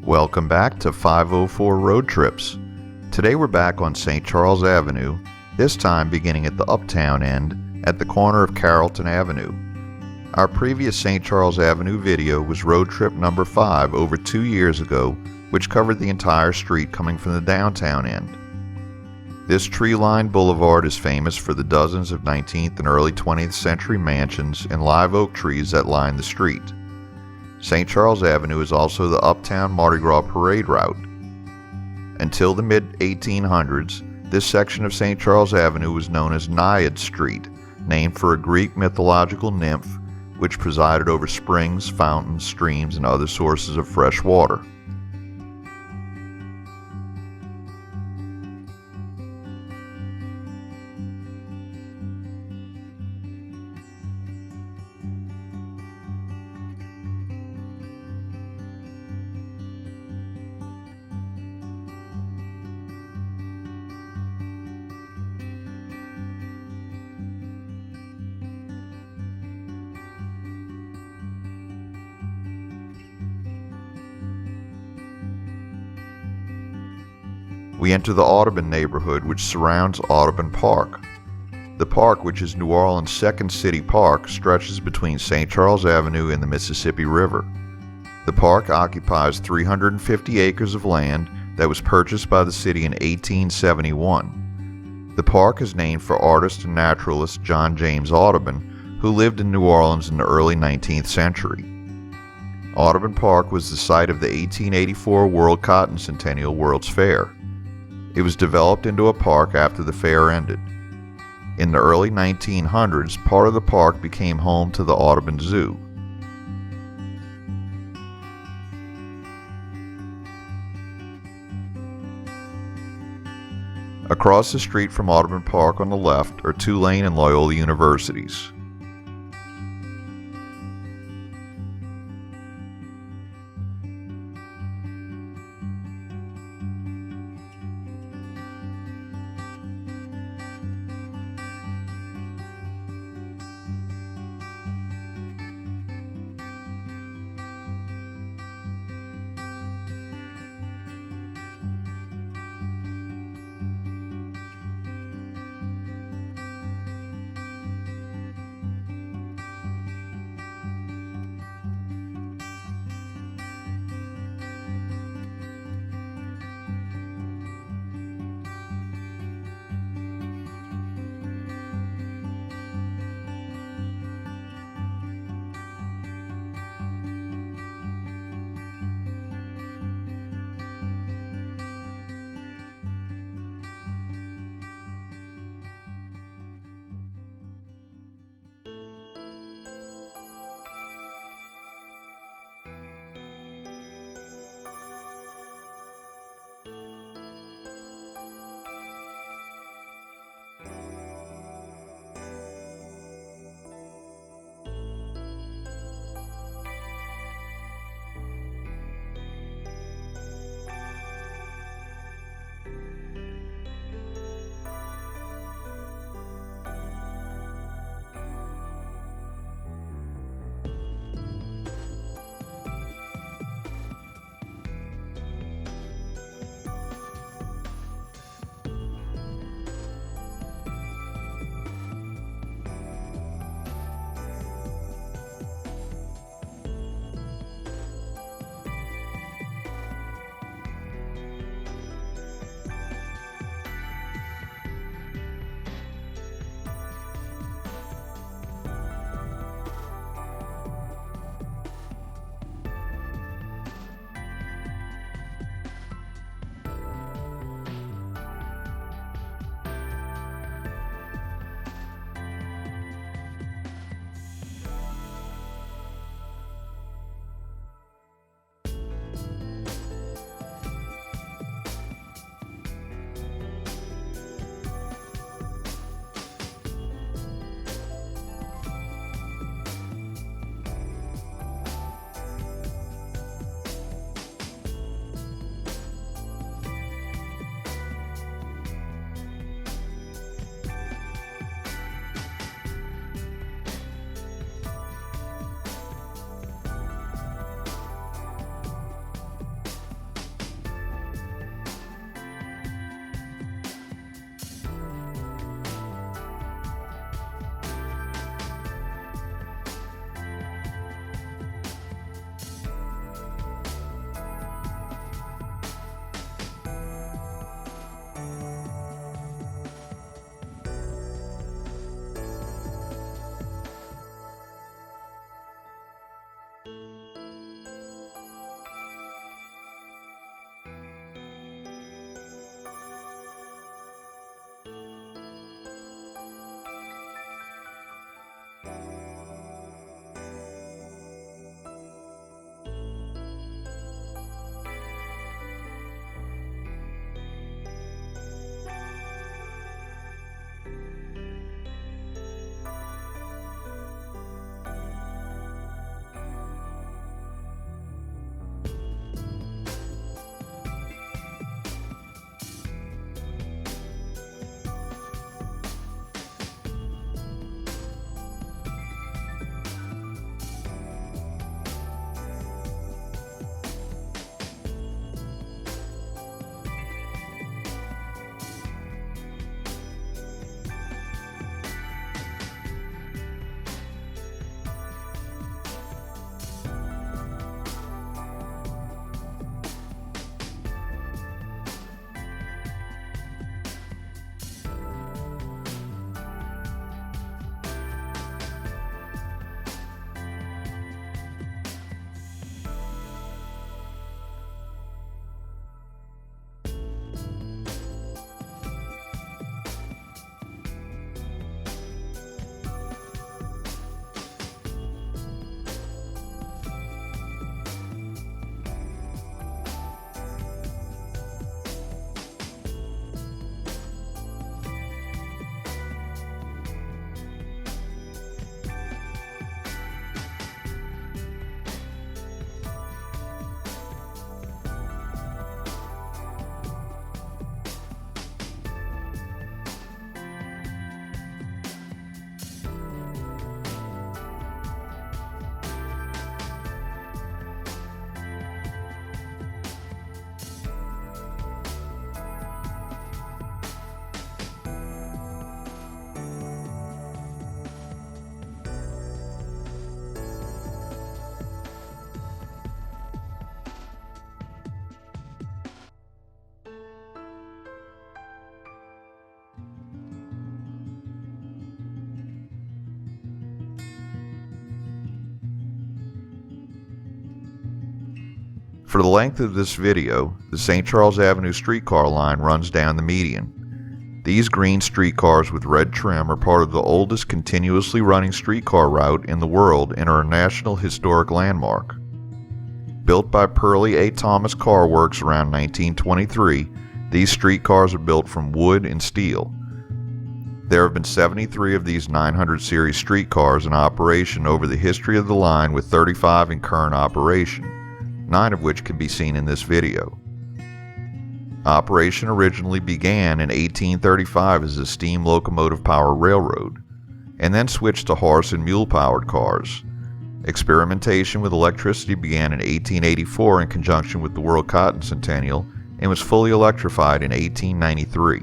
Welcome back to 504 Road Trips. Today we're back on St. Charles Avenue, this time beginning at the Uptown end at the corner of Carrollton Avenue. Our previous St. Charles Avenue video was road trip number 5 over 2 years ago, which covered the entire street coming from the downtown end. This tree-lined boulevard is famous for the dozens of 19th and early 20th century mansions and live oak trees that line the street. St. Charles Avenue is also the Uptown Mardi Gras parade route. Until the mid-1800s, this section of St. Charles Avenue was known as Naiad Street, named for a Greek mythological nymph which presided over springs, fountains, streams, and other sources of fresh water. We enter the Audubon neighborhood, which surrounds Audubon Park. The park, which is New Orleans' second city park, stretches between St. Charles Avenue and the Mississippi River. The park occupies 350 acres of land that was purchased by the city in 1871. The park is named for artist and naturalist John James Audubon, who lived in New Orleans in the early 19th century. Audubon Park was the site of the 1884 World Cotton Centennial World's Fair. It was developed into a park after the fair ended. In the early 1900s, part of the park became home to the Audubon Zoo. Across the street from Audubon Park on the left are Tulane and Loyola universities. For the length of this video, the St. Charles Avenue streetcar line runs down the median. These green streetcars with red trim are part of the oldest continuously running streetcar route in the world and are a National Historic Landmark. Built by Pearlie A. Thomas Car Works around 1923, these streetcars are built from wood and steel. There have been 73 of these 900 series streetcars in operation over the history of the line, with 35 in current operation, 9 of which can be seen in this video. Operation originally began in 1835 as a steam locomotive power railroad, and then switched to horse and mule powered cars. Experimentation with electricity began in 1884 in conjunction with the World Cotton Centennial and was fully electrified in 1893.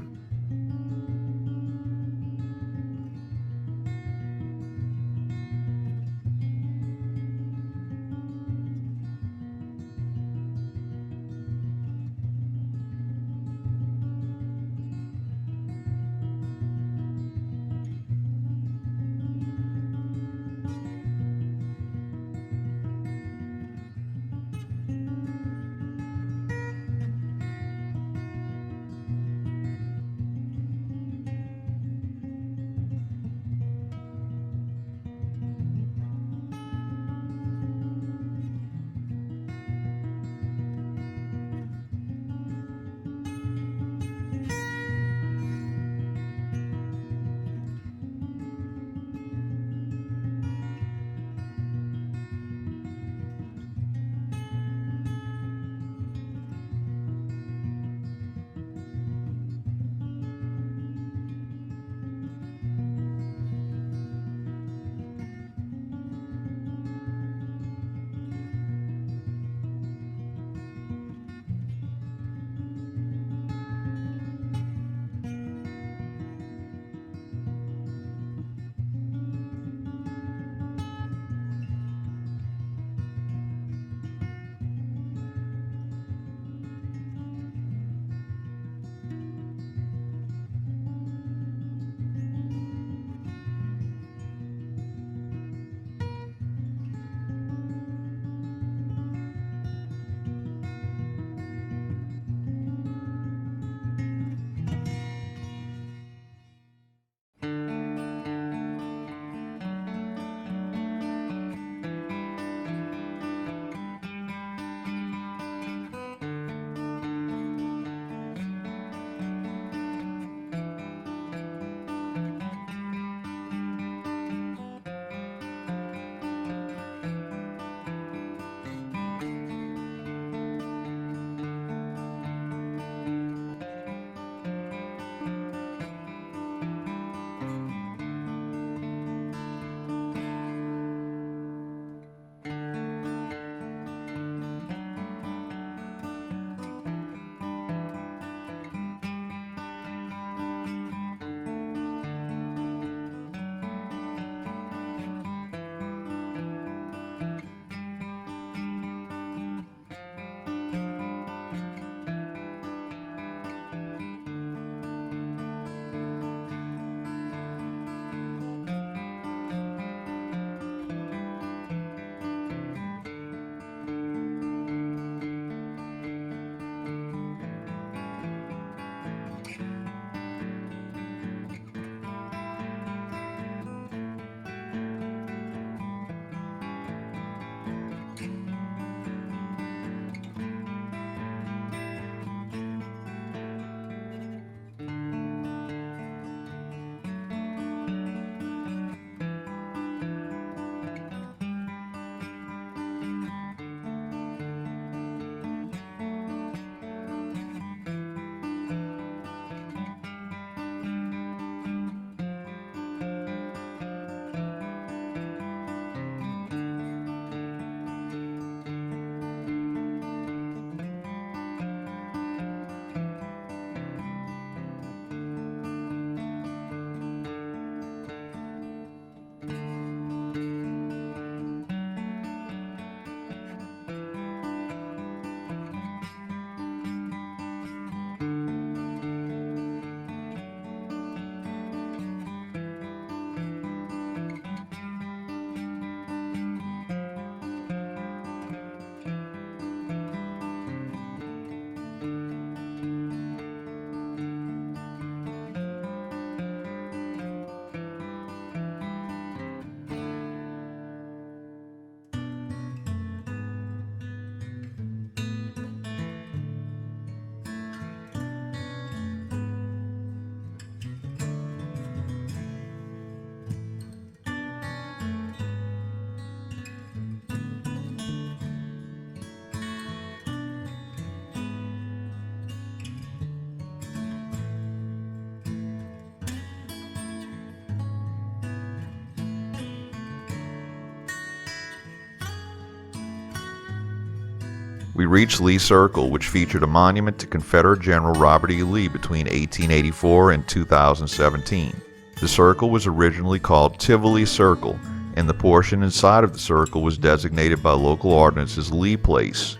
We reached Lee Circle, which featured a monument to Confederate General Robert E. Lee between 1884 and 2017. The circle was originally called Tivoli Circle, and the portion inside of the circle was designated by local ordinance as Lee Place.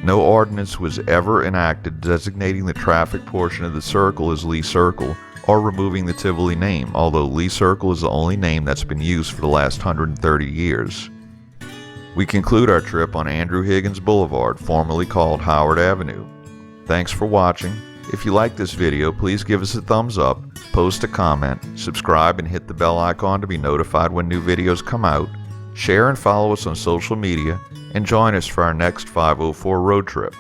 No ordinance was ever enacted designating the traffic portion of the circle as Lee Circle or removing the Tivoli name, although Lee Circle is the only name that's been used for the last 130 years. We conclude our trip on Andrew Higgins Boulevard, formerly called Howard Avenue. Thanks for watching. If you like this video, please give us a thumbs up, post a comment, subscribe and hit the bell icon to be notified when new videos come out, share and follow us on social media, and join us for our next 504 road trip.